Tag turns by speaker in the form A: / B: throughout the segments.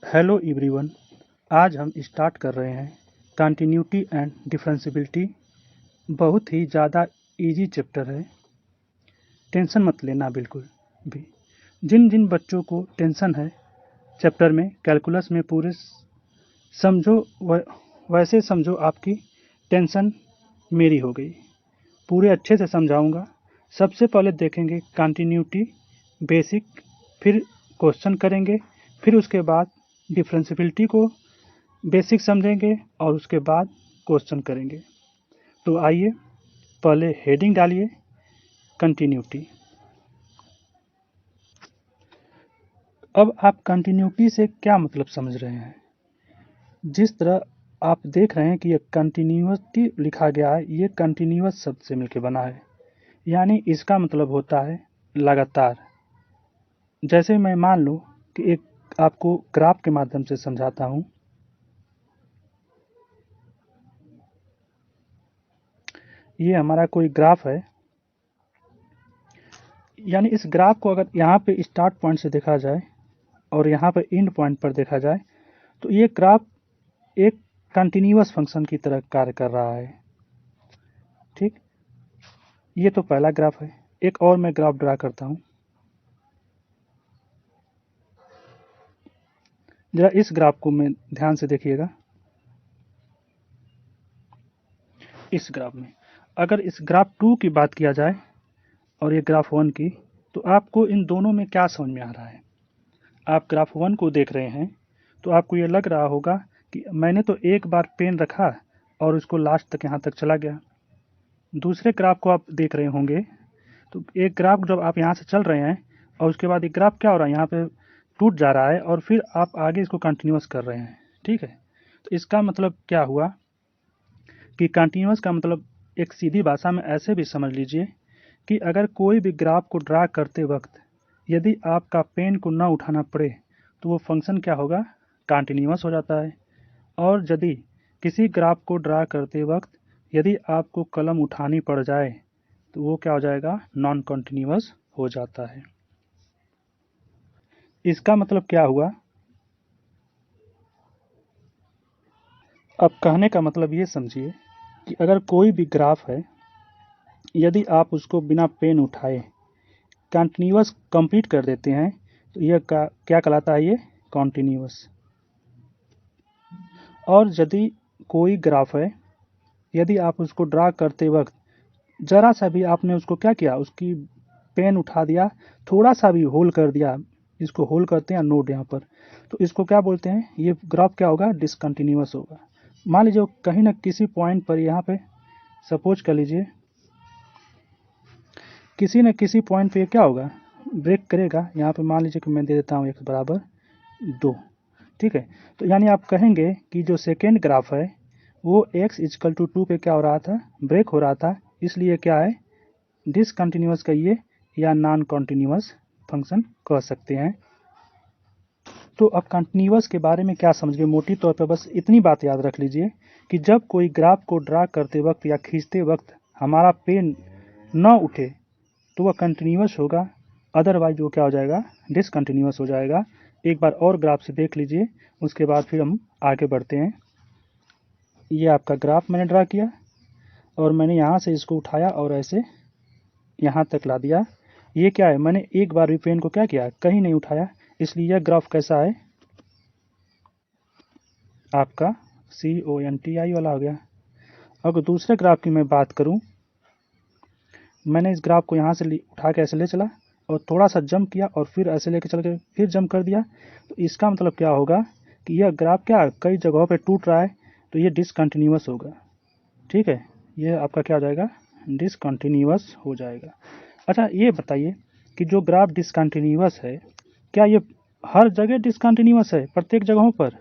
A: Hello everyone. आज हम start कर रहे हैं कंटिन्यूटी एंड डिफरेंशियबिलिटी। बहुत ही ज़्यादा इजी चैप्टर है, टेंशन मत लेना बिल्कुल भी। जिन जिन बच्चों को टेंशन है चैप्टर में, कैलकुलस में पूरे समझो, वैसे समझो आपकी टेंशन मेरी हो गई। पूरे अच्छे से समझाऊंगा। सबसे पहले देखेंगे कंटिन्यूटी बेसिक, फिर क्वेश्चन करेंगे, फिर उसके बाद डिफरेंशियबिलिटी को बेसिक समझेंगे और उसके बाद क्वेश्चन करेंगे। तो आइए पहले हेडिंग डालिए कंटिन्यूटी। अब आप कंटिन्यूटी से क्या मतलब समझ रहे हैं? जिस तरह आप देख रहे हैं कि ये कंटिन्यूटी लिखा गया है, ये कंटिन्यूअस शब्द से मिलकर बना है, यानी इसका मतलब होता है लगातार। जैसे मैं मान लूँ कि एक आपको ग्राफ के माध्यम से समझाता हूँ। ये हमारा कोई ग्राफ है, यानी इस ग्राफ को अगर यहाँ पे स्टार्ट पॉइंट से देखा जाए और यहाँ पे एंड पॉइंट पर देखा जाए तो ये ग्राफ एक कंटिन्यूअस फंक्शन की तरह कार्य कर रहा है। ठीक, ये तो पहला ग्राफ है। एक और मैं ग्राफ ड्रा करता हूँ। जरा इस ग्राफ को मैं ध्यान से देखिएगा। इस ग्राफ में अगर इस ग्राफ 2 की बात किया जाए और ये ग्राफ 1 की, तो आपको इन दोनों में क्या समझ में आ रहा है? आप ग्राफ 1 को देख रहे हैं तो आपको ये लग रहा होगा कि मैंने तो एक बार पेन रखा और उसको लास्ट तक यहाँ तक चला गया। दूसरे ग्राफ को आप देख रहे होंगे तो एक ग्राफ जब आप यहाँ से चल रहे हैं और उसके बाद एक ग्राफ क्या हो रहा है, यहाँ पे टूट जा रहा है और फिर आप आगे इसको कंटिन्यूअस कर रहे हैं। ठीक है, तो इसका मतलब क्या हुआ कि कंटिन्यूअस का मतलब एक सीधी भाषा में ऐसे भी समझ लीजिए कि अगर कोई भी ग्राफ को ड्रा करते वक्त यदि आपका पेन को ना उठाना पड़े तो वो फंक्शन क्या होगा, कंटिन्यूअस हो जाता है। और यदि किसी ग्राफ को ड्रा करते वक्त यदि आपको कलम उठानी पड़ जाए तो वो क्या हो जाएगा, नॉन कंटिन्यूअस हो जाता है। इसका मतलब क्या हुआ? अब कहने का मतलब ये समझिए कि अगर कोई भी ग्राफ है, यदि आप उसको बिना पेन उठाए कंटिन्यूअस कंप्लीट कर देते हैं तो यह क्या कहलाता है, ये कॉन्टिन्यूअस। और यदि कोई ग्राफ है, यदि आप उसको ड्रा करते वक्त ज़रा सा भी आपने उसको क्या किया, उसकी पेन उठा दिया, थोड़ा सा भी होल कर दिया, इसको होल करते हैं नोड यहाँ पर, तो इसको क्या बोलते हैं, ये ग्राफ क्या होगा, डिसकंटिन्यूअस होगा। मान लीजिए कहीं ना किसी पॉइंट पर यहाँ पे सपोज कर लीजिए किसी न किसी पॉइंट पे क्या होगा, ब्रेक करेगा। यहाँ पे मान लीजिए कि मैं दे देता हूँ x बराबर 2। ठीक है, तो यानी आप कहेंगे कि जो सेकेंड ग्राफ है वो x इजकल टू 2 पे क्या हो रहा था, ब्रेक हो रहा था, इसलिए क्या है, डिसकंटिन्यूअस कहिए या नॉन कंटिन्यूअस फंक्शन कह सकते हैं। तो अब कंटिन्यूअस के बारे में क्या समझ गए? मोटी तौर पर बस इतनी बात याद रख लीजिए कि जब कोई ग्राफ को ड्रा करते वक्त या खींचते वक्त हमारा पेन न उठे तो वह कंटिन्यूअस होगा, अदरवाइज वो क्या हो जाएगा, डिसकंटिन्यूअस हो जाएगा। एक बार और ग्राफ से देख लीजिए, उसके बाद फिर हम आगे बढ़ते हैं। ये आपका ग्राफ मैंने ड्रा किया और मैंने यहाँ से इसको उठाया और ऐसे यहाँ तक ला दिया। ये क्या है, मैंने एक बार भी पेन को क्या किया, कहीं नहीं उठाया, इसलिए यह ग्राफ कैसा है, आपका CONTI वाला हो गया। अगर दूसरे ग्राफ की मैं बात करूं, मैंने इस ग्राफ को यहाँ से उठा के ऐसे ले चला और थोड़ा सा जंप किया और फिर ऐसे लेके चल के फिर जंप कर दिया, तो इसका मतलब क्या होगा कि यह ग्राफ क्या कई जगहों पे टूट रहा है, तो ये डिसकंटिन्यूअस होगा। ठीक है, ये आपका क्या हो जाएगा, डिसकंटिन्यूअस हो जाएगा। अच्छा ये बताइए कि जो ग्राफ डिसकंटिन्यूअस है, क्या ये हर जगह डिसकंटिन्यूअस है, प्रत्येक जगहों पर?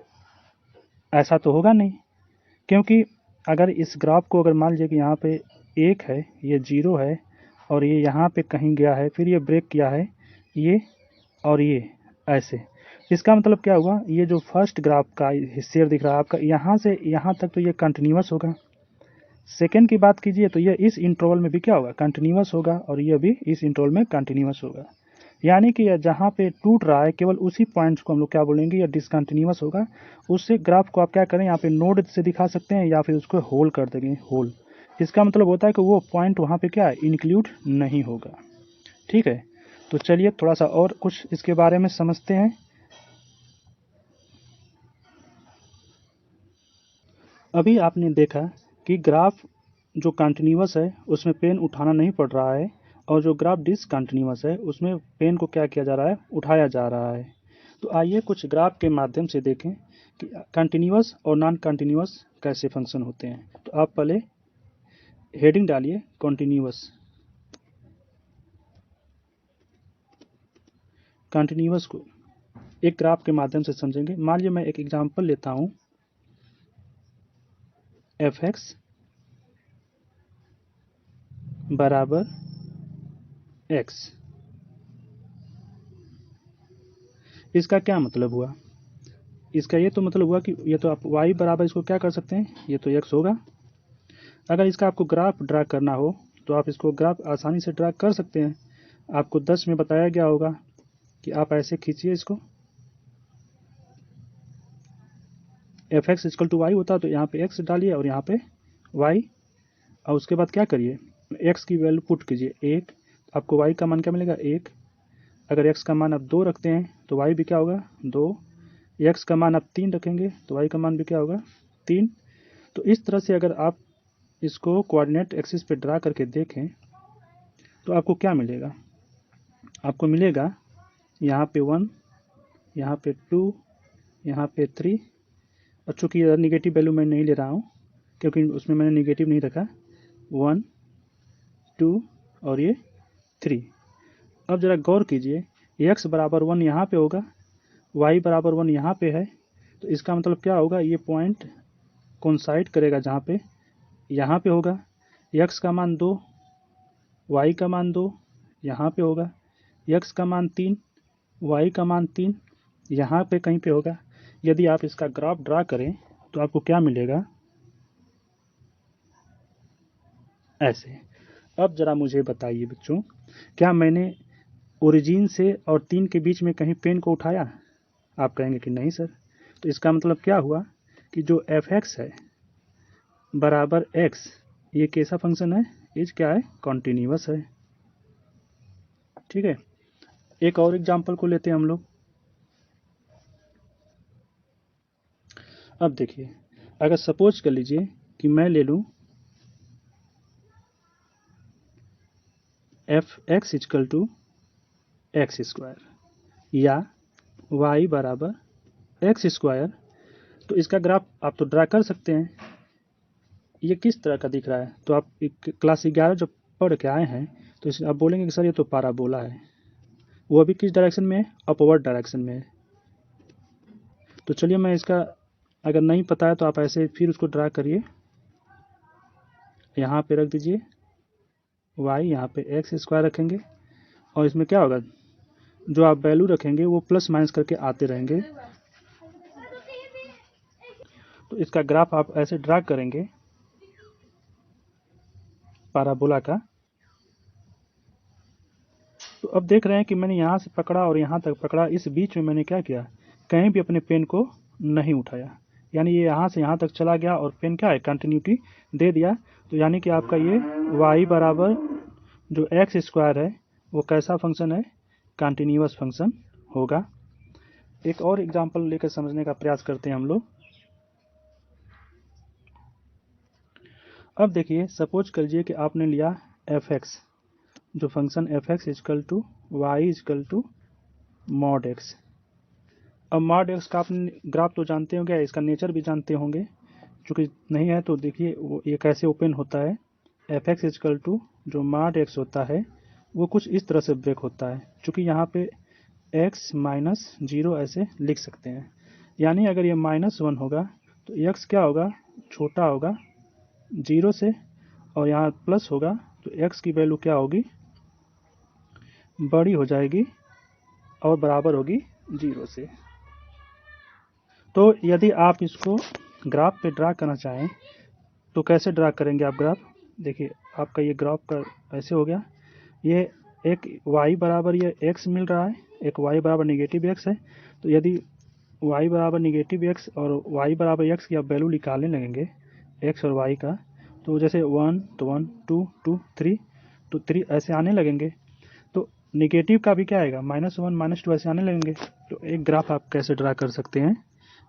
A: ऐसा तो होगा नहीं, क्योंकि अगर इस ग्राफ को अगर मान लीजिए कि यहाँ पे 1 है, ये 0 है और ये यहाँ पे कहीं गया है, फिर ये ब्रेक किया है, ये और ये ऐसे, इसका मतलब क्या हुआ, ये जो फर्स्ट ग्राफ का हिस्सा दिख रहा है आपका, यहाँ से यहाँ तक तो ये कंटिन्यूअस होगा। सेकेंड की बात कीजिए तो ये इस इंटरवल में भी क्या होगा, कंटिन्यूअस होगा, और ये भी इस इंटरवल में कंटिन्यूअस होगा। यानी कि यह जहाँ पे टूट रहा है केवल उसी पॉइंट्स को हम लोग क्या बोलेंगे, यह डिसकंटिन्यूअस होगा। उससे ग्राफ को आप क्या करें, यहाँ पे नोड से दिखा सकते हैं या फिर उसको होल कर देंगे, होल। इसका मतलब होता है कि वो पॉइंट वहाँ पे क्या है, इंक्लूड नहीं होगा। ठीक है, तो चलिए थोड़ा सा और कुछ इसके बारे में समझते हैं। अभी आपने देखा कि ग्राफ जो कंटिन्यूअस है उसमें पेन उठाना नहीं पड़ रहा है, और जो ग्राफ डिसकंटिन्यूअस है उसमें पेन को क्या किया जा रहा है, उठाया जा रहा है। तो आइए कुछ ग्राफ के माध्यम से देखें कि कंटिन्यूअस और नॉन कंटिन्यूअस कैसे फंक्शन होते हैं। तो आप पहले हेडिंग डालिए कंटिन्यूअस। कंटिन्यूअस को एक ग्राफ के माध्यम से समझेंगे। मान लीजिए मैं एक एग्जांपल लेता हूं, एफ एक्स बराबर एक्स। इसका क्या मतलब हुआ, इसका ये तो मतलब हुआ कि ये तो आप y बराबर इसको क्या कर सकते हैं, ये तो x होगा। अगर इसका आपको ग्राफ ड्रा करना हो तो आप इसको ग्राफ आसानी से ड्रा कर सकते हैं। आपको 10 में बताया गया होगा कि आप ऐसे खींचिए इसको, F X equal to Y होता तो यहाँ पे x डालिए और यहाँ पे y, और उसके बाद क्या करिए, x की वैल्यू पुट कीजिए 1, आपको y का मान क्या मिलेगा 1। अगर x का मान आप 2 रखते हैं तो y भी क्या होगा 2, x का मान आप 3 रखेंगे तो y का मान भी क्या होगा 3। तो इस तरह से अगर आप इसको कोऑर्डिनेट एक्सिस पे ड्रा करके देखें तो आपको क्या मिलेगा, आपको मिलेगा यहाँ पे 1, यहाँ पे 2, यहाँ पे 3, और चूँकि निगेटिव वैल्यू मैं नहीं ले रहा हूँ क्योंकि उसमें मैंने निगेटिव नहीं रखा, 1 2 और ये 3। अब ज़रा गौर कीजिए, x बराबर 1 यहाँ पे होगा, y बराबर 1 यहाँ पे है, तो इसका मतलब क्या होगा, ये पॉइंट कोइंसाइड करेगा जहाँ पे यहाँ पे होगा। x का मान 2, y का मान 2 यहाँ पे होगा, x का मान 3, y का मान 3 यहाँ पे कहीं पे होगा। यदि आप इसका ग्राफ ड्रा करें तो आपको क्या मिलेगा, ऐसे। अब ज़रा मुझे बताइए बच्चों, क्या मैंने ओरिजिन से और 3 के बीच में कहीं पेन को उठाया? आप कहेंगे कि नहीं सर। तो इसका मतलब क्या हुआ कि जो एफ एक्स है बराबर एक्स, ये कैसा फंक्शन है, ये क्या है, कॉन्टिन्यूअस है। ठीक है, एक और एग्जांपल को लेते हैं हम लोग। अब देखिए, अगर सपोज कर लीजिए कि मैं ले लूँ F X equal to X square या वाई बराबर एक्स स्क्वायर, तो इसका ग्राफ आप तो ड्रा कर सकते हैं। ये किस तरह का दिख रहा है, तो आप क्लास 11 जब पढ़ के आए हैं तो इसे आप बोलेंगे कि सर ये तो पाराबोला है। वो अभी किस डायरेक्शन में है, अपवर्ड डायरेक्शन में है। तो चलिए मैं इसका, अगर नहीं पता है तो आप ऐसे फिर उसको ड्रा करिए, यहाँ पे रख दीजिए y, यहाँ पे एक्स स्क्वायर रखेंगे, और इसमें क्या होगा, जो आप वैल्यू रखेंगे वो प्लस माइनस करके आते रहेंगे। तो इसका ग्राफ आप ऐसे ड्रा करेंगे पाराबोला का। तो अब देख रहे हैं कि मैंने यहाँ से पकड़ा और यहाँ तक पकड़ा, इस बीच में मैंने क्या किया, कहीं भी अपने पेन को नहीं उठाया, यानी ये यहाँ से यहाँ तक चला गया और पेन क्या है, कंटिन्यूटी दे दिया। तो यानी कि आपका ये y बराबर जो एक्स स्क्वायर है वो कैसा फंक्शन है, कंटिन्यूअस फंक्शन होगा। एक और एग्जांपल लेकर समझने का प्रयास करते हैं हम लोग। अब देखिए, सपोज कर लीजिए कि आपने लिया एफ एक्स, जो function F X equal to Y equal to mod X. अब मॉड एक्स का आपने ग्राफ तो जानते होंगे, इसका नेचर भी जानते होंगे। चूँकि नहीं है तो देखिए वो ये कैसे ओपन होता है, एफ एक्स इजकल टू जो मॉड एक्स होता है वो कुछ इस तरह से ब्रेक होता है। चूँकि यहाँ पे x माइनस 0 ऐसे लिख सकते हैं, यानी अगर ये -1 होगा तो x क्या होगा, छोटा होगा 0 से, और यहाँ प्लस होगा तो x की वैल्यू क्या होगी, बड़ी हो जाएगी और बराबर होगी 0 से। तो यदि आप इसको ग्राफ पे ड्रा करना चाहें तो कैसे ड्रा करेंगे आप ग्राफ, देखिए आपका ये ग्राफ का ऐसे हो गया, ये एक y बराबर ये x मिल रहा है, एक y बराबर नेगेटिव x है। तो यदि y बराबर नेगेटिव x और y बराबर x की आप वैल्यू निकालने लगेंगे x और y का, तो जैसे 1 तो 1, 2 2 3 तो 3 ऐसे आने लगेंगे। तो नेगेटिव का भी क्या आएगा, -1 -2 ऐसे आने लगेंगे। तो एक ग्राफ आप कैसे ड्रा कर सकते हैं,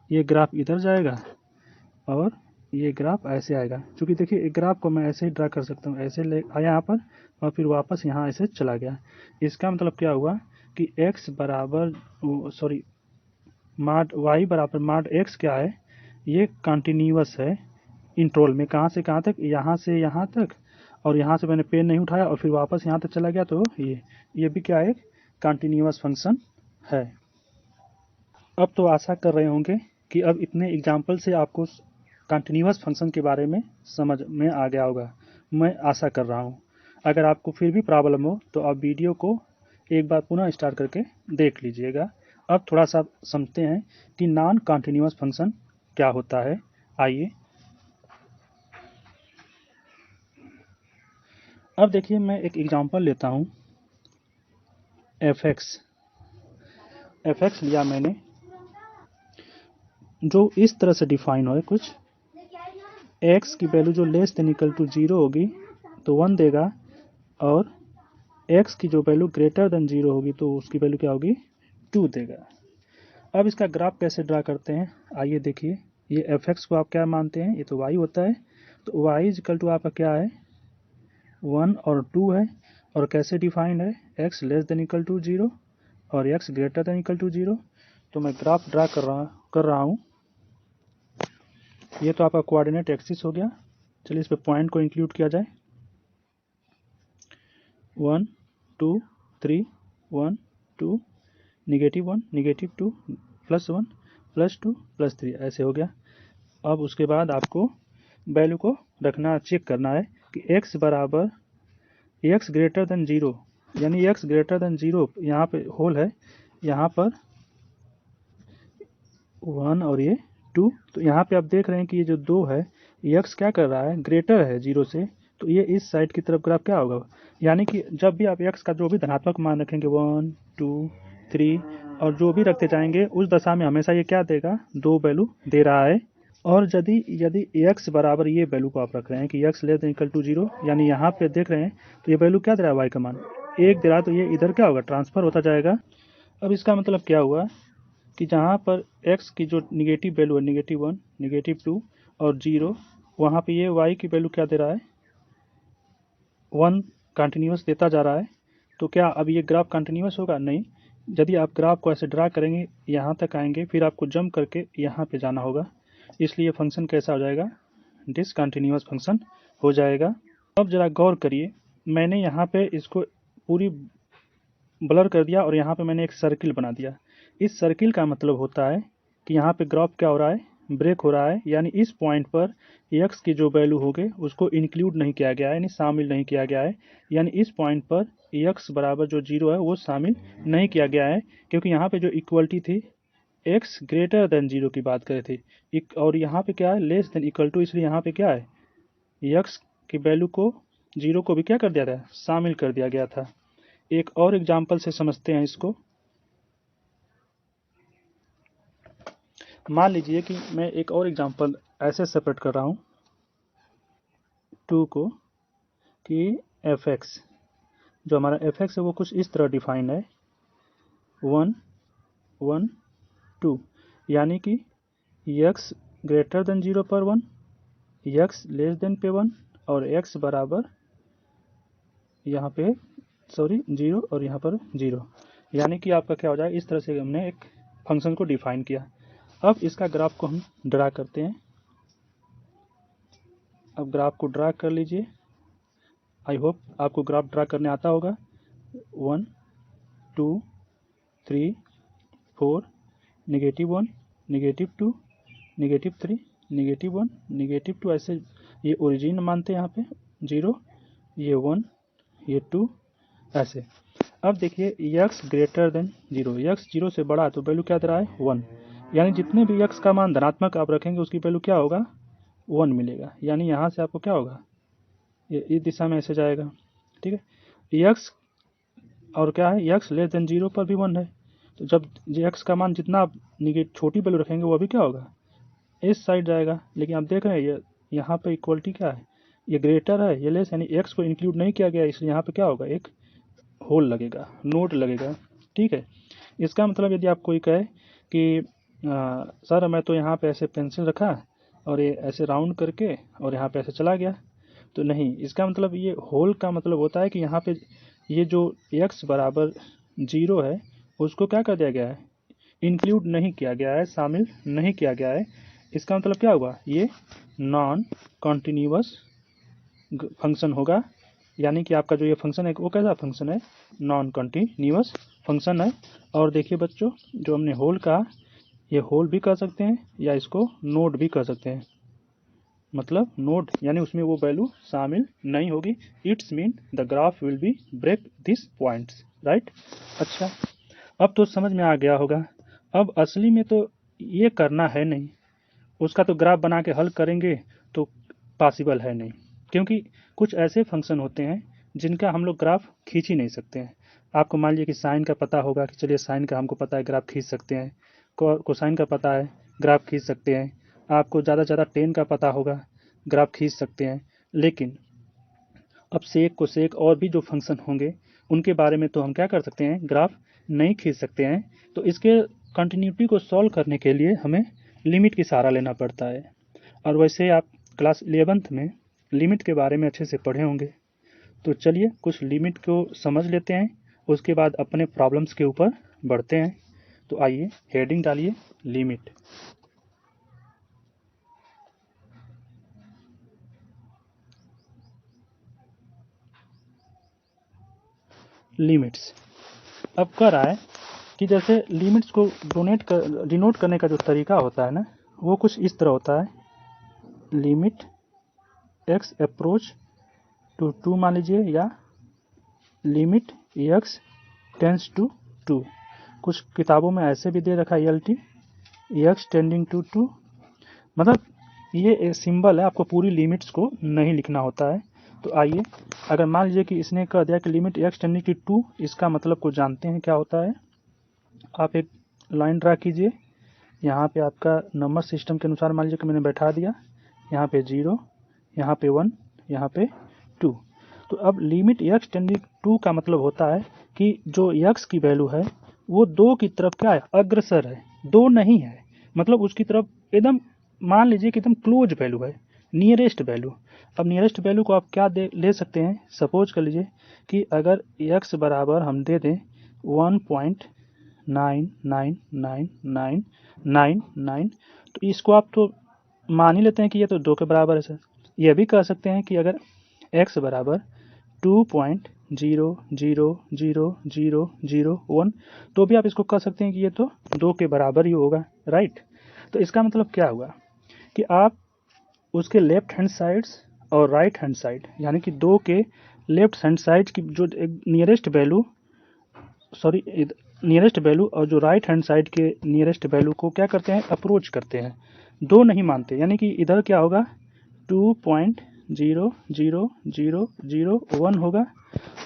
A: ये ग्राफ इधर जाएगा और ये ग्राफ ऐसे आएगा। क्योंकि देखिए एक ग्राफ को मैं ऐसे ही ड्रा कर सकता हूँ, ऐसे ले आया यहाँ पर और फिर वापस यहाँ ऐसे चला गया। इसका मतलब क्या हुआ कि x बराबर सॉरी माड y बराबर माड x क्या है, ये कंटिन्यूअस है इंटरवल में। कहाँ से कहाँ तक, यहाँ से यहाँ तक, और यहाँ से मैंने पेन नहीं उठाया और फिर वापस यहाँ तक चला गया। तो ये भी क्या है, कंटिन्यूअस फंक्शन है। अब तो आशा कर रहे होंगे कि अब इतने एग्जाम्पल से आपको कंटिन्यूअस फंक्शन के बारे में समझ में आ गया होगा, मैं आशा कर रहा हूँ। अगर आपको फिर भी प्रॉब्लम हो तो आप वीडियो को एक बार पुनः स्टार्ट करके देख लीजिएगा। अब थोड़ा सा समझते हैं कि नॉन कंटिन्यूअस फंक्शन क्या होता है। आइए अब देखिए, मैं एक एग्जांपल लेता हूँ एफ एक्स लिया मैंने, जो इस तरह से डिफाइन हो, कुछ x की वैल्यू जो लेस देन इक्वल टू 0 होगी तो 1 देगा, और x की जो वैल्यू ग्रेटर देन 0 होगी तो उसकी वैल्यू क्या होगी, 2 देगा। अब इसका ग्राफ कैसे ड्रा करते हैं, आइए देखिए। ये f(x) को आप क्या मानते हैं, ये तो y होता है। तो y इज इक्वल टू आपका क्या है, 1 और 2 है। और कैसे डिफाइंड है, x less than equal to 0 और x greater than equal to 0। तो मैं ग्राफ ड्रा कर रहा हूँ। ये तो आपका कोऑर्डिनेट एक्सिस हो गया। चलिए इस पे पॉइंट को इंक्लूड किया जाए। 1 2 3 1 2 -1 -2 +1 +2 +3 ऐसे हो गया। अब उसके बाद आपको वैल्यू को रखना, चेक करना है कि x बराबर x ग्रेटर देन 0, यानी x ग्रेटर देन 0 यहाँ पे होल है, यहाँ पर 1 और ये 2। तो यहाँ पे आप देख रहे हैं कि ये जो 2 है, x क्या कर रहा है, ग्रेटर है 0 से, तो ये इस साइड की तरफ ग्राफ क्या होगा, यानी कि जब भी आप x का जो भी धनात्मक मान रखेंगे 1 2 3 और जो भी रखते जाएंगे उस दशा में हमेशा ये क्या देगा, 2 वैल्यू दे रहा है। और यदि x बराबर ये वैल्यू को आप रख रहे हैं कि x less than equal to 0, यानी यहाँ पे देख रहे हैं तो ये वैल्यू क्या दे रहा है, y का मान 1 दे रहा है, तो ये इधर क्या होगा, ट्रांसफर होता जाएगा। अब इसका मतलब क्या हुआ कि जहाँ पर x की जो निगेटिव वैल्यू है, -1 -2 और 0, वहाँ पे ये y की वैल्यू क्या दे रहा है, 1 कंटिन्यूअस देता जा रहा है। तो क्या अब ये ग्राफ कंटिन्यूअस होगा, नहीं। यदि आप ग्राफ को ऐसे ड्रा करेंगे, यहाँ तक आएंगे, फिर आपको जंप करके यहाँ पे जाना होगा, इसलिए फंक्शन कैसा हो जाएगा, डिसकंटिन्यूअस फंक्शन हो जाएगा। अब जरा गौर करिए, मैंने यहाँ पे इसको पूरी ब्लर कर दिया और यहाँ पे मैंने एक सर्किल बना दिया। इस सर्किल का मतलब होता है कि यहाँ पे ग्राफ क्या हो रहा है, ब्रेक हो रहा है, यानी इस पॉइंट पर x की जो वैल्यू होगी उसको इंक्लूड नहीं किया गया है, यानी शामिल नहीं किया गया है। यानी इस पॉइंट पर x बराबर जो 0 है वो शामिल नहीं किया गया है, क्योंकि यहाँ पे जो इक्वलिटी थी x ग्रेटर देन 0 की बात करे थे, और यहाँ पे क्या है, लेस देन इक्वल टू, इसलिए यहाँ पे क्या है, x की वैल्यू को 0 को भी क्या कर दिया था, शामिल कर दिया गया था। एक और एग्जाम्पल से समझते हैं इसको। मान लीजिए कि मैं एक और एग्जाम्पल ऐसे सेपरेट कर रहा हूँ 2 को, कि f(x), जो हमारा f(x) है वो कुछ इस तरह डिफाइन है 1 1 2, यानी कि x ग्रेटर देन 0 पर 1, x लेस देन पे 1 और x बराबर यहाँ पे 0 और यहाँ पर 0, यानी कि आपका क्या हो जाएगा, इस तरह से हमने एक फंक्शन को डिफाइन किया। अब इसका ग्राफ को हम ड्रा करते हैं। अब ग्राफ को ड्रा कर लीजिए। आई होप आपको ग्राफ ड्रा करने आता होगा। 1 2 3 4 -1 -2 -3 -1 -2 ऐसे ये ओरिजिन मानते हैं यहाँ पे 0, ये 1, ये 2 ऐसे। अब देखिए x ग्रेटर देन 0, x 0 से बड़ा है तो वैल्यू क्या दे रहा है, 1, यानी जितने भी x का मान धनात्मक आप रखेंगे उसकी वैल्यू क्या होगा, 1 मिलेगा। यानी यहाँ से आपको क्या होगा, ये इस दिशा में ऐसे जाएगा, ठीक है। x और क्या है, एक्स लेस देन 0 पर भी 1 है। तो जब एक्स का मान जितना आप छोटी वैल्यू रखेंगे वो अभी क्या होगा, इस साइड जाएगा। लेकिन आप देख रहे हैं ये यहाँ पे इक्वलिटी क्या है, ये ग्रेटर है, ये लेस, यानी एक्स को इंक्लूड नहीं किया गया, इसलिए यहाँ पे क्या होगा, एक होल लगेगा, नोट लगेगा। ठीक है, इसका मतलब यदि आप कोई कहे कि सर मैं तो यहाँ पे ऐसे पेंसिल रखा और ये ऐसे राउंड करके और यहाँ पे ऐसे चला गया, तो नहीं, इसका मतलब ये होल का मतलब होता है कि यहाँ पे ये जो x बराबर 0 है उसको क्या कर दिया गया है, इंक्लूड नहीं किया गया है, शामिल नहीं किया गया है। इसका मतलब क्या हुआ, ये नॉन कॉन्टिन्यूअस फंक्शन होगा, यानी कि आपका जो ये फंक्शन है वो कैसा फंक्शन है, नॉन कॉन्टिन्यूअस फंक्शन है। और देखिए बच्चों, जो हमने होल कहा, ये होल भी कह सकते हैं या इसको नोड भी कह सकते हैं। मतलब नोड यानी उसमें वो वैल्यू शामिल नहीं होगी। It's mean the graph will be break this points, right. अच्छा, अब तो समझ में आ गया होगा। अब असली में तो ये करना है नहीं, उसका तो ग्राफ बना के हल करेंगे तो पॉसिबल है नहीं, क्योंकि कुछ ऐसे फंक्शन होते हैं जिनका हम लोग ग्राफ खींच ही नहीं सकते हैं। आपको मान लीजिए कि साइन का पता होगा कि चलिए साइन का हमको पता है, ग्राफ खींच सकते हैं। कोसाइन का पता है, ग्राफ खींच सकते हैं। आपको ज़्यादा से ज़्यादा टेन का पता होगा, ग्राफ खींच सकते हैं। लेकिन अब सेक कोसेक और भी जो फंक्शन होंगे उनके बारे में तो हम क्या कर सकते हैं, ग्राफ नहीं खींच सकते हैं। तो इसके कंटिन्यूटी को सॉल्व करने के लिए हमें लिमिट की सहारा लेना पड़ता है। और वैसे आप क्लास 11th में लिमिट के बारे में अच्छे से पढ़े होंगे। तो चलिए कुछ लिमिट को समझ लेते हैं, उसके बाद अपने प्रॉब्लम्स के ऊपर बढ़ते हैं। तो आइए हेडिंग डालिए, लिमिट। लिमिट्स। अब कह रहा है कि जैसे लिमिट्स को डिनोट करने का जो तरीका होता है ना, वो कुछ इस तरह होता है। लिमिट एक्स अप्रोच टू 2 मान लीजिए, या लिमिट एक्स टेंस टू 2। कुछ किताबों में ऐसे भी दे रखा है L T, X tending to 2। मतलब ये सिंबल है, आपको पूरी लिमिट्स को नहीं लिखना होता है। तो आइए, अगर मान लीजिए कि इसने कह दिया कि लिमिट एक्स टेंडिंग टू 2, इसका मतलब को जानते हैं क्या होता है। आप एक लाइन ड्रा कीजिए, यहाँ पे आपका नंबर सिस्टम के अनुसार मान लीजिए कि मैंने बैठा दिया, यहाँ पे 0, यहाँ पे 1, यहाँ पे 2। तो अब लिमिट एक्स टेंडिंग 2 का मतलब होता है कि जो एक्स की वैल्यू है वो 2 की तरफ क्या है, अग्रसर है, 2 नहीं है। मतलब उसकी तरफ एकदम मान लीजिए कि एकदम क्लोज वैल्यू है, नियरेस्ट वैल्यू। अब नियरेस्ट वैल्यू को आप क्या ले सकते हैं, सपोज कर लीजिए कि अगर एक्स बराबर हम दे दें 1.999999, तो इसको आप तो मान ही लेते हैं कि ये तो 2 के बराबर है सर। यह भी कह सकते हैं कि अगर x बराबर 2.0000001, तो भी आप इसको कह सकते हैं कि ये तो 2 के बराबर ही होगा, राइट। तो इसका मतलब क्या हुआ कि आप उसके लेफ्ट हैंड साइड्स और राइट हैंड साइड, यानी कि 2 के लेफ्ट हैंड साइड की जो नियरेस्ट वैल्यू और जो राइट हैंड साइड के नियरेस्ट वैल्यू को क्या करते हैं, अप्रोच करते हैं, 2 नहीं मानते। यानी कि इधर क्या होगा, 2.00001 होगा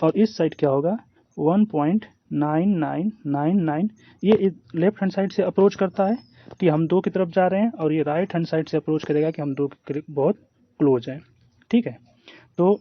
A: और इस साइड क्या होगा, 1.9999। ये लेफ्ट हैंड साइड से अप्रोच करता है कि हम 2 की तरफ जा रहे हैं, और ये राइट हैंड साइड से अप्रोच करेगा कि हम 2 के करीब बहुत क्लोज हैं। ठीक है, तो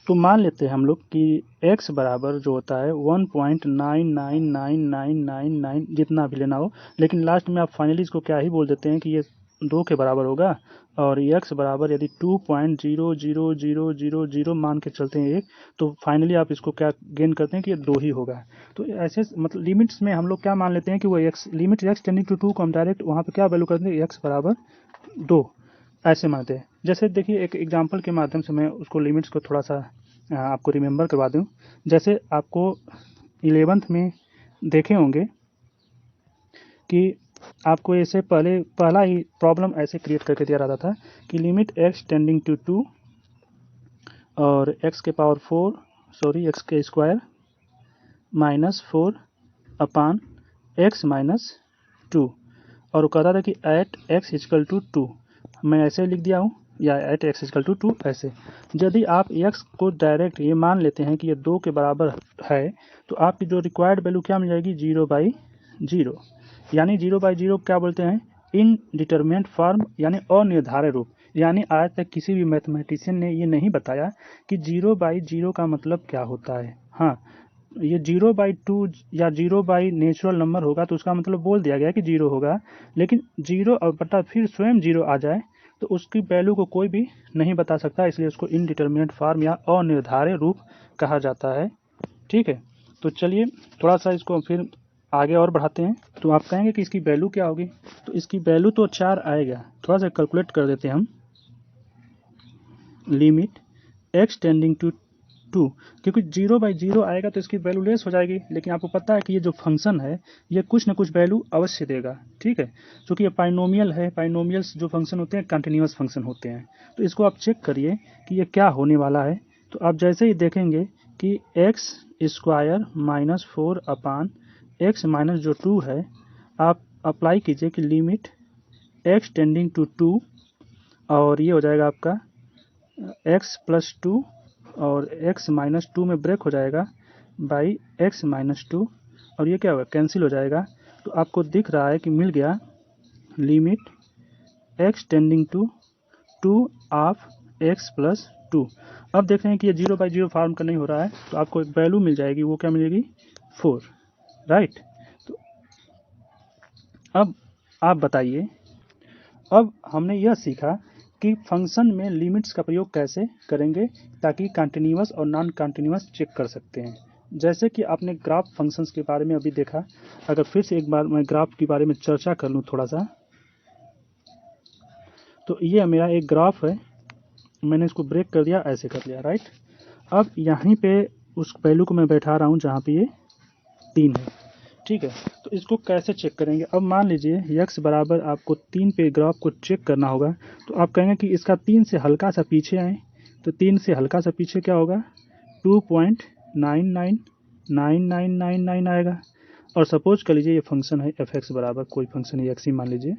A: मान लेते हैं हम लोग कि x बराबर जो होता है 1.999999 जितना भी लेना हो, लेकिन लास्ट में आप फाइनली इसको क्या ही बोल देते हैं कि ये 2 के बराबर होगा। और x बराबर यदि 2.00000 मान के चलते हैं एक, तो फाइनली आप इसको क्या गेन करते हैं कि ये 2 ही होगा। तो ऐसे मतलब लिमिट्स में हम लोग क्या मान लेते हैं कि वो x, limit x tending to 2 को हम डायरेक्ट वहाँ पे क्या वैल्यू करते हैं, x बराबर 2 ऐसे मानते हैं। जैसे देखिए एक एग्जांपल के माध्यम से मैं उसको लिमिट्स को थोड़ा सा आपको रिमेंबर करवा दूं। जैसे आपको 11th में देखे होंगे कि आपको ऐसे पहला ही प्रॉब्लम ऐसे क्रिएट करके दिया रहता था कि लिमिट x टेंडिंग टू 2 और x के पावर 4 x के स्क्वायर -4 अपान x -2, और वो कहता था कि एट x इक्वल टू 2। मैं ऐसे लिख दिया हूँ या एट एक्स इक्वल टू 2 ऐसे। यदि आप x को डायरेक्ट ये मान लेते हैं कि ये 2 के बराबर है तो आपकी जो रिक्वायर्ड वैल्यू क्या मिल जाएगी 0/0, यानी 0/0 क्या बोलते हैं इनडिटरमिनेट फॉर्म यानी अनिर्धारित रूप। यानी आज तक किसी भी मैथमेटिशियन ने ये नहीं बताया कि 0/0 का मतलब क्या होता है। हाँ, ये 0/2 या 0 बाई नेचुरल नंबर होगा तो उसका मतलब बोल दिया गया कि 0 होगा, लेकिन 0 और बटा फिर स्वयं 0 आ जाए तो उसकी वैल्यू को कोई भी नहीं बता सकता, इसलिए उसको इनडिटरमिनेट फॉर्म या अनिर्धारित रूप कहा जाता है। ठीक है, तो चलिए थोड़ा सा इसको फिर आगे और बढ़ाते हैं। तो आप कहेंगे कि इसकी वैल्यू क्या होगी, तो इसकी वैल्यू तो 4 आएगा। थोड़ा सा कैलकुलेट कर देते हैं हम। लिमिट x टेंडिंग टू 2, क्योंकि 0/0 आएगा तो इसकी वैल्यू लेस हो जाएगी, लेकिन आपको पता है कि ये जो फंक्शन है ये कुछ ना कुछ वैल्यू अवश्य देगा। ठीक है, क्योंकि ये पाइनोमियल है, पाइनोमियल्स जो फंक्शन होते हैं कंटिन्यूअस फंक्शन होते हैं। तो इसको आप चेक करिए कि ये क्या होने वाला है। तो आप जैसे ही देखेंगे कि एक्स स्क्वायर माइनस 4 अपान एक्स माइनस जो 2 है, आप अप्लाई कीजिए कि लिमिट एक्स टेंडिंग टू 2 और ये हो जाएगा आपका एक्स प्लस 2 और x माइनस 2 में ब्रेक हो जाएगा बाई x माइनस 2 और ये क्या होगा कैंसिल हो जाएगा। तो आपको दिख रहा है कि मिल गया limit x tending to 2 of x plus 2। अब देख रहे हैं कि ये 0/0 फॉर्म का नहीं हो रहा है, तो आपको एक वैल्यू मिल जाएगी, वो क्या मिलेगी 4, राइट। तो अब आप बताइए, अब हमने यह सीखा कि फंक्शन में लिमिट्स का प्रयोग कैसे करेंगे ताकि कंटिन्यूअस और नॉन कंटिन्यूअस चेक कर सकते हैं। जैसे कि आपने ग्राफ फंक्शंस के बारे में अभी देखा, अगर फिर से एक बार मैं ग्राफ के बारे में चर्चा कर लूँ थोड़ा सा, तो ये मेरा एक ग्राफ है, मैंने इसको ब्रेक कर दिया, ऐसे कर लिया, राइट। अब यहीं पे उस वैल्यू को मैं बैठा रहा हूँ जहाँ पे ये 3 है। ठीक है, तो इसको कैसे चेक करेंगे। अब मान लीजिए x बराबर आपको 3 पे ग्राफ को चेक करना होगा, तो आप कहेंगे कि इसका 3 से हल्का सा पीछे आए, तो 3 से हल्का सा पीछे क्या होगा 2.999999 आएगा। और सपोज कर लीजिए ये फंक्शन है f(x) बराबर कोई फंक्शन है x ही मान लीजिए,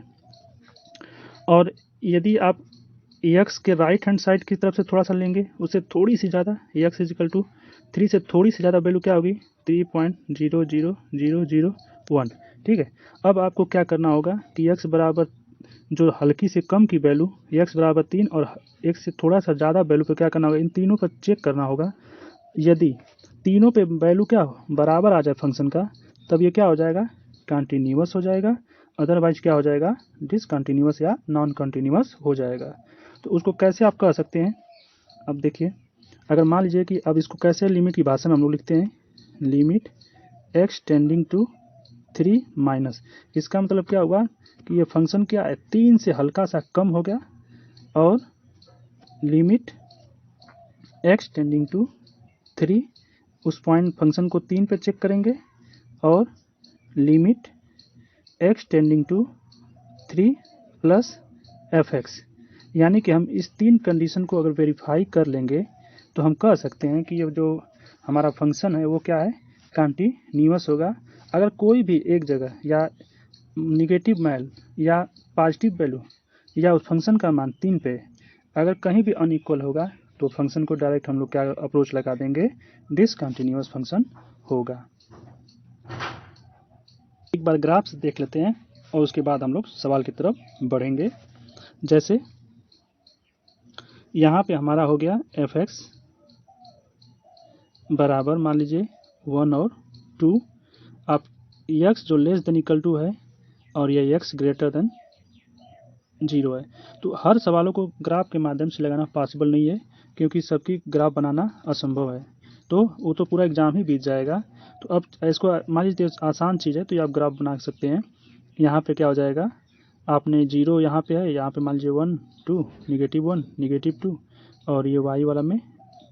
A: और यदि आप x के राइट हैंड साइड की तरफ से थोड़ा सा लेंगे, उससे थोड़ी सी ज़्यादा x इजिकल टू 3 से थोड़ी सी ज़्यादा वैल्यू क्या होगी 3.00001। ठीक है, अब आपको क्या करना होगा कि x बराबर जो हल्की से कम की वैल्यू x बराबर 3 और x से थोड़ा सा ज़्यादा वैल्यू पे क्या करना होगा, इन तीनों पर चेक करना होगा। यदि तीनों पे वैल्यू क्या बराबर आ जाए फंक्शन का, तब ये क्या हो जाएगा कंटिन्यूअस हो जाएगा, अदरवाइज क्या हो जाएगा डिसकंटिन्यूअस या नॉन कंटिन्यूअस हो जाएगा। तो उसको कैसे आप कह सकते हैं, अब देखिए, अगर मान लीजिए कि अब इसको कैसे लिमिट की भाषा में हम लोग लिखते हैं, limit x tending to 3 minus, इसका मतलब क्या हुआ कि ये फंक्शन क्या है 3 से हल्का सा कम हो गया, और लिमिट x टेंडिंग टू 3, उस पॉइंट फंक्शन को 3 पे चेक करेंगे, और limit x tending to 3 plus f(x), यानी कि हम इस 3 कंडीशन को अगर वेरीफाई कर लेंगे तो हम कह सकते हैं कि ये जो हमारा फंक्शन है वो क्या है कंटिन्यूअस होगा। अगर कोई भी एक जगह या निगेटिव मान या पॉजिटिव वैल्यू या उस फंक्शन का मान 3 पे अगर कहीं भी अनइक्वल होगा तो फंक्शन को डायरेक्ट हम लोग क्या अप्रोच लगा देंगे, डिसकंटिन्यूअस फंक्शन होगा। एक बार ग्राफ्स देख लेते हैं और उसके बाद हम लोग सवाल की तरफ बढ़ेंगे। जैसे यहाँ पे हमारा हो गया f(x) बराबर मान लीजिए 1 और 2, अब x जो लेस देन इक्वल टू है और ये x ग्रेटर देन 0 है। तो हर सवालों को ग्राफ के माध्यम से लगाना पॉसिबल नहीं है, क्योंकि सबकी ग्राफ बनाना असंभव है, तो वो तो पूरा एग्जाम ही बीत जाएगा। तो अब इसको मान लीजिए आसान चीज़ है तो ये आप ग्राफ बना सकते हैं। यहाँ पे क्या हो जाएगा, आपने 0 यहाँ पे है, यहाँ पे मान लीजिए 1 2 -1 -2 और ये y वाला में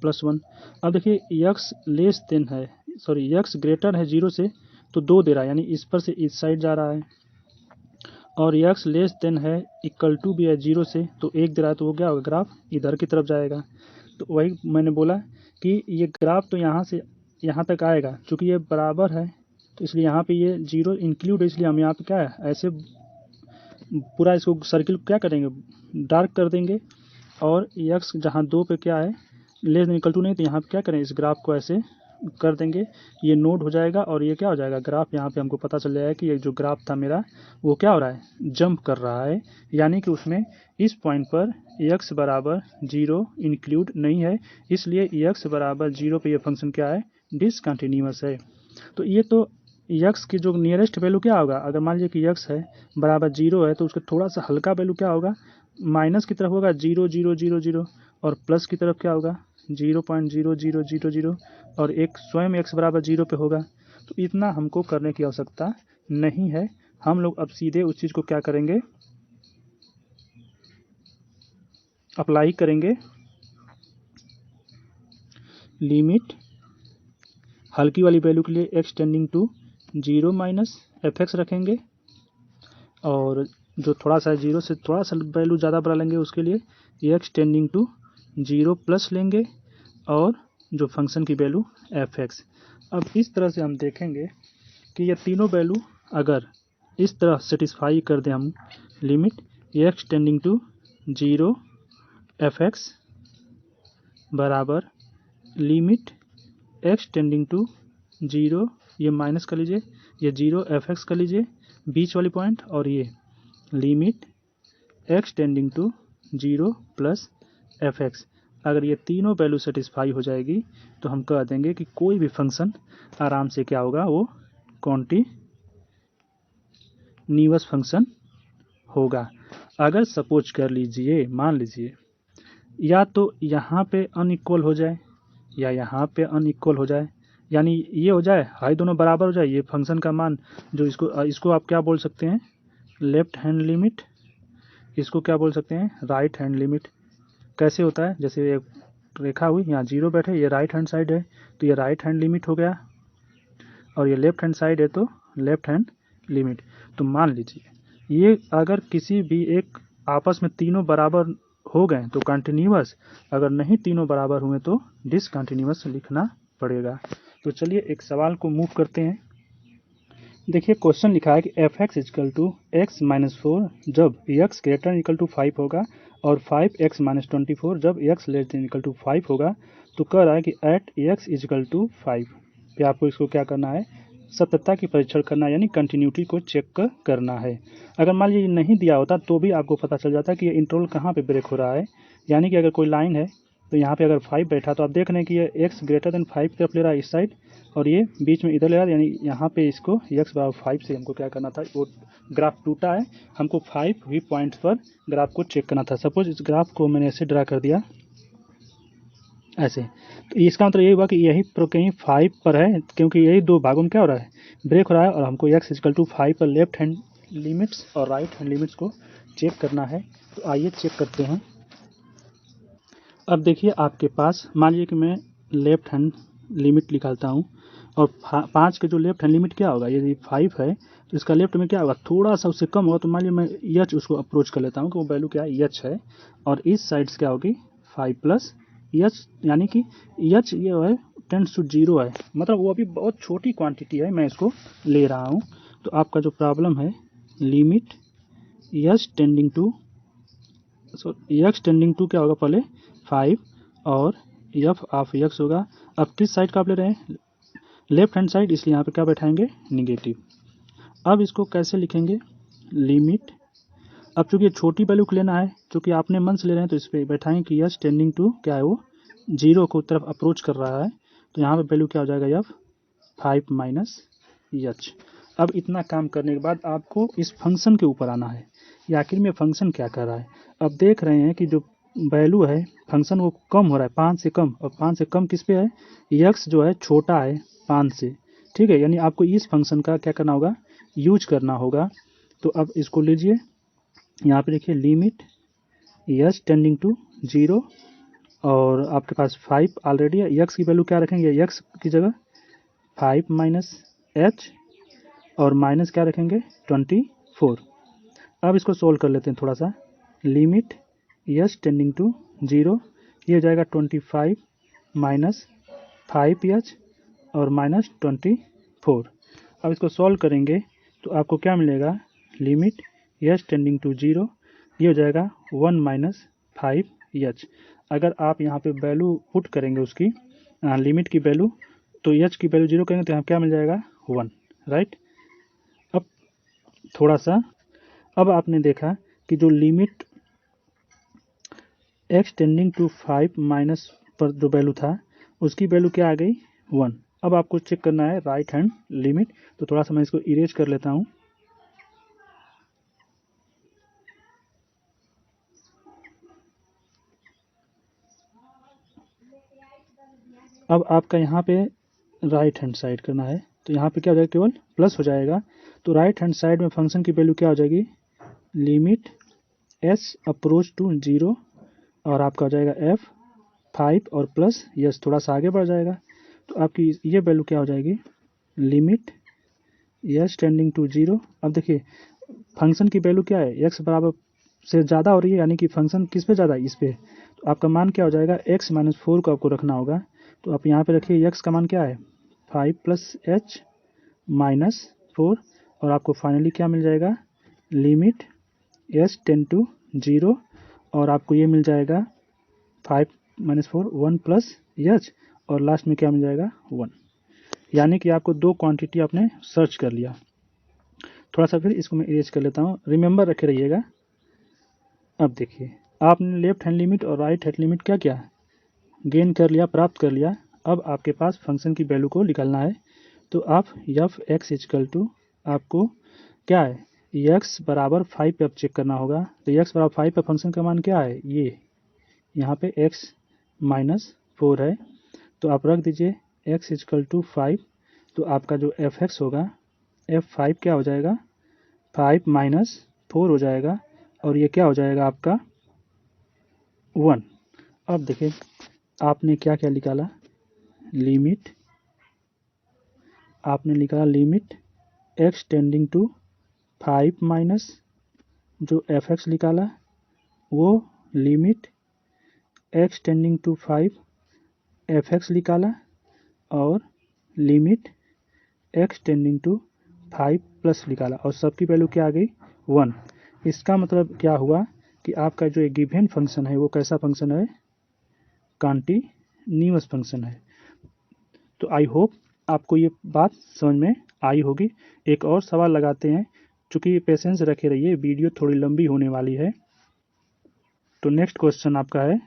A: +1। अब देखिए x लेस देन है, सॉरी x ग्रेटर है 0 से तो 2 दे रहा है, यानी इस पर से इस साइड जा रहा है, और x लेस देन है इक्वल टू भी है 0 से तो 1 दे रहा है, तो वो क्या होगा ग्राफ इधर की तरफ जाएगा। तो वही मैंने बोला कि ये ग्राफ तो यहाँ से यहाँ तक आएगा, क्योंकि ये बराबर है तो इसलिए यहाँ पे ये 0 इंक्लूड है, इसलिए हम यहाँ पे क्या है ऐसे पूरा इसको सर्किल क्या करेंगे डार्क कर देंगे, और x जहाँ 2 पे क्या है लेस देन इक्वल टू नहीं, तो यहाँ पे क्या करें, इस ग्राफ को ऐसे कर देंगे, ये नोड हो जाएगा और ये क्या हो जाएगा ग्राफ। यहाँ पे हमको पता चल जाएगा कि ये जो ग्राफ था मेरा वो क्या हो रहा है, जंप कर रहा है, यानी कि उसमें इस पॉइंट पर x बराबर 0 इंक्लूड नहीं है, इसलिए x बराबर 0 पे ये फंक्शन क्या है, डिसकंटिन्यूअस है। तो ये तो x की जो नियरेस्ट वैल्यू क्या होगा, अगर मान लीजिए कि x है बराबर 0 है तो उसका थोड़ा सा हल्का वैल्यू क्या होगा, माइनस की तरफ होगा 0,000 और प्लस की तरफ क्या होगा 0.0000 और एक स्वयं x बराबर 0 पे होगा। तो इतना हमको करने की आवश्यकता नहीं है। हम लोग अब सीधे उस चीज़ को क्या करेंगे, अप्लाई करेंगे। लिमिट हल्की वाली वैल्यू के लिए x tending to 0 minus fx रखेंगे, और जो थोड़ा सा 0 से थोड़ा सा वैल्यू ज़्यादा बड़ा लेंगे उसके लिए x टेंडिंग टू 0 प्लस लेंगे, और जो फंक्शन की वैल्यू fx। अब इस तरह से हम देखेंगे कि ये तीनों वैल्यू अगर इस तरह सेटिस्फाई कर दें हम, limit x tending to 0 fx बराबर लिमिट x टेंडिंग टू 0, ये माइनस कर लीजिए, ये 0 fx कर लीजिए बीच वाली पॉइंट, और ये limit x tending to 0 plus fx। अगर ये तीनों वैल्यू सेटिस्फाई हो जाएगी तो हम कह देंगे कि कोई भी फंक्शन आराम से क्या होगा, वो कॉन्टिन्यूअस फंक्शन होगा। अगर सपोज कर लीजिए, मान लीजिए या तो यहाँ पे अनइक्वल हो जाए या यहाँ पे अनइक्वल हो जाए, यानी ये हो जाए हाई दोनों बराबर हो जाए, ये फंक्शन का मान जो इसको आप क्या बोल सकते हैं, लेफ्ट हैंड लिमिट, इसको क्या बोल सकते हैं, राइट हैंड लिमिट। कैसे होता है, जैसे एक रेखा हुई, यहाँ 0 बैठे, ये राइट हैंड साइड है तो ये राइट हैंड लिमिट हो गया, और ये लेफ्ट हैंड साइड है तो लेफ्ट हैंड लिमिट। तो मान लीजिए ये अगर किसी भी एक आपस में तीनों बराबर हो गए तो कंटिन्यूअस, अगर नहीं तीनों बराबर हुए तो डिसकंटिन्यूअस लिखना पड़ेगा। तो चलिए एक सवाल को मूव करते हैं। देखिए क्वेश्चन लिखा है कि F X equal to X minus 4 जब x ग्रेटर इक्वल टू 5 होगा, और 5x माइनस 24 जब x less than equal to 5 होगा। तो कह रहा है कि एट x इजकल टू 5 पे आपको इसको क्या करना है, सत्यता की परीक्षण करना है, यानी कंटिन्यूटी को चेक करना है। अगर मान लीजिए नहीं दिया होता तो भी आपको पता चल जाता कि ये इंटरवल कहाँ पे ब्रेक हो रहा है, यानी कि अगर कोई लाइन है तो यहाँ पे अगर 5 बैठा तो आप देख रहे हैं कि ये x ग्रेटर देन 5 की तरफ ले रहा है इस साइड, और ये बीच में इधर ले रहा है, यानी यहाँ पे इसको x बराबर 5 से हमको क्या करना था, वो ग्राफ टूटा है, हमको 5 भी पॉइंट्स पर ग्राफ को चेक करना था। सपोज इस ग्राफ को मैंने ऐसे ड्रा कर दिया ऐसे, तो इसका मतलब यही हुआ कि यही कहीं 5 पर है, क्योंकि यही दो भागों में क्या हो रहा है, ब्रेक हो रहा है, और हमको x इक्वल टू 5 पर लेफ्ट हैंड लिमिट्स और राइट हैंड लिमिट्स को चेक करना है। तो आइए चेक करते हैं। अब देखिए आपके पास, मान लीजिए कि मैं लेफ्ट हैंड लिमिट निकालता हूँ, और 5 के जो लेफ्ट हैंड लिमिट क्या होगा, यदि 5 है तो इसका लेफ्ट में क्या होगा, थोड़ा सा उससे कम होगा, तो मान लीजिए मैं एच उसको अप्रोच कर लेता हूँ कि वो वैल्यू क्या है, एच है, और इस साइड से क्या होगी 5 प्लस एच, यानी कि एच ये है टेंड्स टू 0 है, मतलब वो अभी बहुत छोटी क्वांटिटी है, मैं इसको ले रहा हूँ। तो आपका जो प्रॉब्लम है, limit H tending to, so X tending to क्या होगा, पहले 5 और एफ ऑफ एक्स होगा। अब किस साइड का आप ले रहे हैं, लेफ्ट हैंड साइड, इसलिए यहाँ पे क्या बैठाएंगे, निगेटिव। अब इसको कैसे लिखेंगे, लिमिट, अब चूंकि छोटी वैल्यू को लेना है, चूंकि आपने मन से ले रहे हैं तो इस पर बैठाएंगे कि एच टेंडिंग टू क्या है, वो 0 को तरफ अप्रोच कर रहा है, तो यहाँ पे वैल्यू क्या हो जाएगा, एफ 5 माइनस एच। अब इतना काम करने के बाद आपको इस फंक्शन के ऊपर आना है, या आखिर में फंक्शन क्या कर रहा है। अब देख रहे हैं कि जो वैल्यू है फंक्शन वो कम हो रहा है 5 से कम, और 5 से कम किस पे है, x जो है छोटा है 5 से, ठीक है, यानी आपको इस फंक्शन का क्या करना होगा, यूज करना होगा। तो अब इसको लीजिए, यहाँ पे देखिए लिमिट एच टेंडिंग टू 0, और आपके पास 5 ऑलरेडी है, x की वैल्यू क्या रखेंगे, x की जगह 5 माइनस एच, और माइनस क्या रखेंगे 24। अब इसको सोल्व कर लेते हैं थोड़ा सा, लिमिट एच टेंडिंग टू 0, ये हो जाएगा 25 माइनस 5h और माइनस 24। अब इसको सॉल्व करेंगे तो आपको क्या मिलेगा, लिमिट एच टेंडिंग टू 0, ये हो जाएगा 1 माइनस 5 एच। अगर आप यहाँ पे वैल्यू पुट करेंगे उसकी लिमिट की वैल्यू, तो एच की वैल्यू 0 करेंगे तो यहाँ क्या मिल जाएगा 1, राइट। अब थोड़ा सा, अब आपने देखा कि जो limit x tending to 5 minus पर जो वैल्यू था उसकी वैल्यू क्या आ गई 1। अब आपको चेक करना है राइट हैंड लिमिट, तो थोड़ा सा मैं इसको इरेज कर लेता हूँ। अब आपका यहाँ पे राइट हैंड साइड करना है, तो यहाँ पे क्या हो जाएगा, केवल प्लस हो जाएगा। तो राइट हैंड साइड में फंक्शन की वैल्यू क्या हो जाएगी, लिमिट एस अप्रोच टू 0, और आपका हो जाएगा एफ 5 और प्लस यस थोड़ा सा आगे बढ़ जाएगा, तो आपकी ये वैल्यू क्या हो जाएगी, लिमिट यस टेंडिंग टू 0। अब देखिए फंक्शन की वैल्यू क्या है, एक्स बराबर से ज़्यादा हो रही है, यानी कि फंक्शन किस पे ज़्यादा है, इस पे। तो आपका मान क्या हो जाएगा, x माइनस 4 को आपको रखना होगा। तो आप यहाँ पे रखिए x का मान क्या है 5 प्लस एच माइनस 4, और आपको फाइनली क्या मिल जाएगा, लिमिट एस टेंड टू 0, और आपको ये मिल जाएगा 5 माइनस 4 1 प्लस एच, और लास्ट में क्या मिल जाएगा 1। यानी कि आपको दो क्वांटिटी आपने सर्च कर लिया। थोड़ा सा फिर इसको मैं इरेज कर लेता हूँ, रिमेंबर रखे रहिएगा। अब देखिए आपने लेफ्ट हैंड लिमिट और राइट हैंड लिमिट क्या किया, गेन कर लिया, प्राप्त कर लिया। अब आपके पास फंक्शन की वैल्यू को निकालना है। तो आप एफ एक्स इजकल टू, आपको क्या है, एक्स बराबर 5 पे अब चेक करना होगा। तो एक्स बराबर 5 पे फंक्शन का मान क्या है, ये यहाँ पे एक्स माइनस 4 है, तो आप रख दीजिए एक्स इजकल टू 5। तो आपका जो एफ एक्स होगा, एफ 5 क्या हो जाएगा, 5 माइनस 4 हो जाएगा, और ये क्या हो जाएगा आपका 1। अब देखिए आपने क्या क्या निकाला, लिमिट आपने निकाला limit X tending to 5 minus जो एफ एक्स निकाला, वो limit X tending to 5 F X निकाला, और limit X tending to 5 plus निकाला, और सबकी वैल्यू क्या आ गई 1। इसका मतलब क्या हुआ कि आपका जो गिवन फंक्शन है वो कैसा फंक्शन है, कॉन्टिन्यूअस फंक्शन है। तो आई होप आपको ये बात समझ में आई होगी। एक और सवाल लगाते हैं, चूँकि पेशेंस रखे रहिए, वीडियो थोड़ी लंबी होने वाली है। तो नेक्स्ट क्वेश्चन आपका है,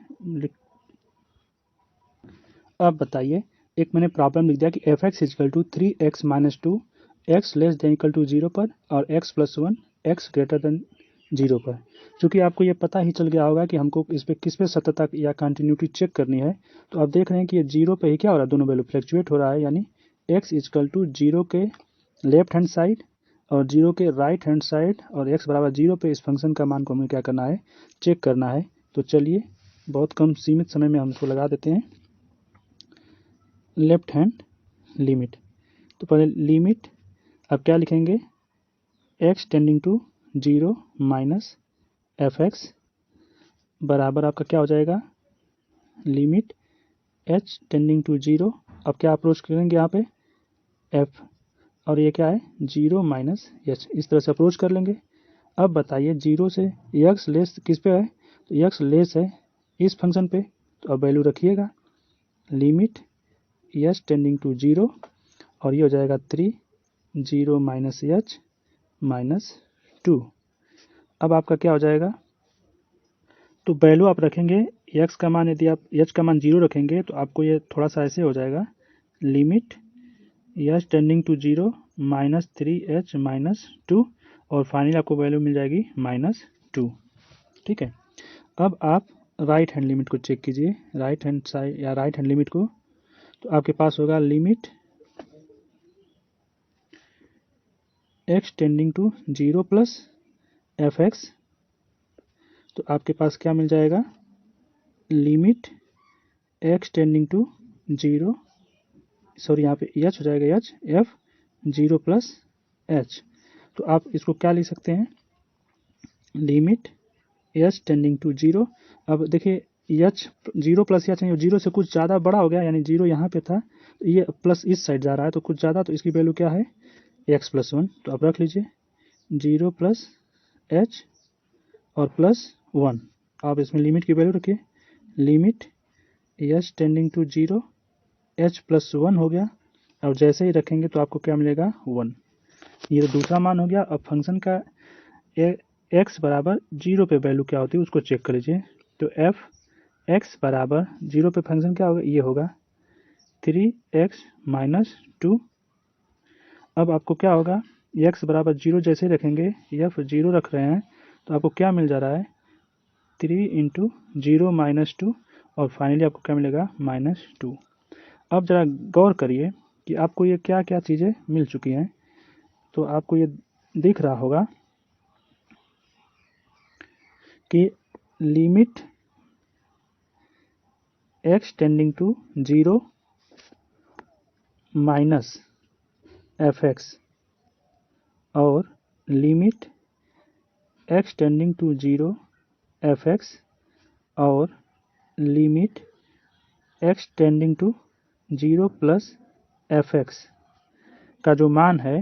A: अब बताइए, एक मैंने प्रॉब्लम लिख दिया कि F X equal to 3x minus 2 X less than equal to 0 पर, और x plus 1 X greater than 0 पर। चूँकि आपको ये पता ही चल गया होगा कि हमको इस पर किस पे सततता या कंटिन्यूटी चेक करनी है, तो आप देख रहे हैं कि ये 0 पे ही क्या हो रहा है, दोनों वैल्यू फ्लक्चुएट हो रहा है, यानी x इजकल टू 0 के लेफ्ट हैंड साइड और 0 के राइट हैंड साइड, और x बराबर 0 पे इस फंक्शन का मान को हमें क्या करना है, चेक करना है। तो चलिए बहुत कम सीमित समय में हम इसको लगा देते हैं, लेफ्ट हैंड लिमिट। तो पहले लिमिट अब क्या लिखेंगे, x tending to 0 minus F X बराबर आपका क्या हो जाएगा, लिमिट h टेंडिंग टू 0। अब क्या अप्रोच करेंगे यहाँ पे f, और ये क्या है 0 माइनस एच, इस तरह से अप्रोच कर लेंगे। अब बताइए 0 से x लेस किस पे है, तो x लेस है इस फंक्शन पे, तो अब वैल्यू रखिएगा, लिमिट एच टेंडिंग टू 0, और ये हो जाएगा 3 0 माइनस एच माइनस 2। अब आपका क्या हो जाएगा, तो वैल्यू आप रखेंगे x का मान, यदि आप h का मान 0 रखेंगे तो आपको ये थोड़ा सा ऐसे हो जाएगा, limit H tending to 0 minus 3h minus 2, और फाइनली आपको वैल्यू मिल जाएगी माइनस 2। ठीक है, अब आप राइट हैंड लिमिट को चेक कीजिए, राइट हैंड साइड या राइट हैंड लिमिट को। तो आपके पास होगा limit x tending to 0 plus F X, तो आपके पास क्या मिल जाएगा, limit x tending to 0, sorry यहाँ पे h हो जाएगा h f 0 प्लस h। तो आप इसको क्या लिख सकते हैं, लिमिट h टेंडिंग टू 0। अब देखिए h 0 प्लस h नहीं, 0 से कुछ ज़्यादा बड़ा हो गया, यानी 0 यहाँ पे था, ये प्लस इस साइड जा रहा है तो कुछ ज़्यादा, तो इसकी वैल्यू क्या है x प्लस 1। तो आप रख लीजिए 0 प्लस h और प्लस 1, आप इसमें लिमिट की वैल्यू रखिए, limit H tending to 0 H plus 1 हो गया, और जैसे ही रखेंगे तो आपको क्या मिलेगा 1। ये तो दूसरा मान हो गया। अब फंक्शन का एक्स बराबर 0 पे वैल्यू क्या होती है उसको चेक कर लीजिए। तो एफ एक्स बराबर 0 पे फंक्शन क्या होगा, ये होगा 3x माइनस 2। अब आपको क्या होगा, x बराबर 0 जैसे ही रखेंगे, एफ 0 रख रहे हैं तो आपको क्या मिल जा रहा है 3 इंटू 0 माइनस 2, और फाइनली आपको क्या मिलेगा -2। अब ज़रा गौर करिए कि आपको ये क्या क्या चीज़ें मिल चुकी हैं। तो आपको ये दिख रहा होगा कि limit x tending to 0 minus F X और limit x tending to 0 F X और limit x tending to 0 plus F X का जो मान है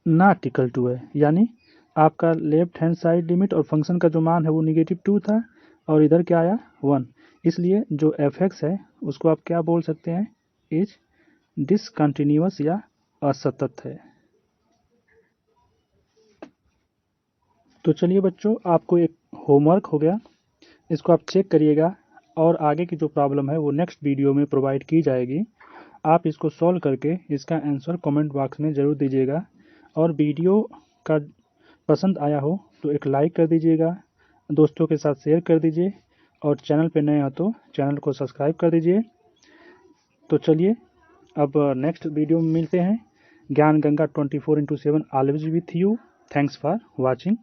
A: नॉट इक्वल टू है, यानी आपका लेफ्ट हैंड साइड लिमिट और फंक्शन का जो मान है वो -2 था और इधर क्या आया 1। इसलिए जो एफ एक्स है उसको आप क्या बोल सकते हैं, इज डिसकंटिन्यूअस या असतत है। तो चलिए बच्चों, आपको एक होमवर्क हो गया, इसको आप चेक करिएगा और आगे की जो प्रॉब्लम है वो नेक्स्ट वीडियो में प्रोवाइड की जाएगी। आप इसको सॉल्व करके इसका आंसर कमेंट बॉक्स में ज़रूर दीजिएगा, और वीडियो का पसंद आया हो तो एक लाइक कर दीजिएगा, दोस्तों के साथ शेयर कर दीजिए, और चैनल पे नए हो तो चैनल को सब्सक्राइब कर दीजिए। तो चलिए अब नेक्स्ट वीडियो में मिलते हैं। ज्ञान Ganga 24/7 always with you. Thanks for watching.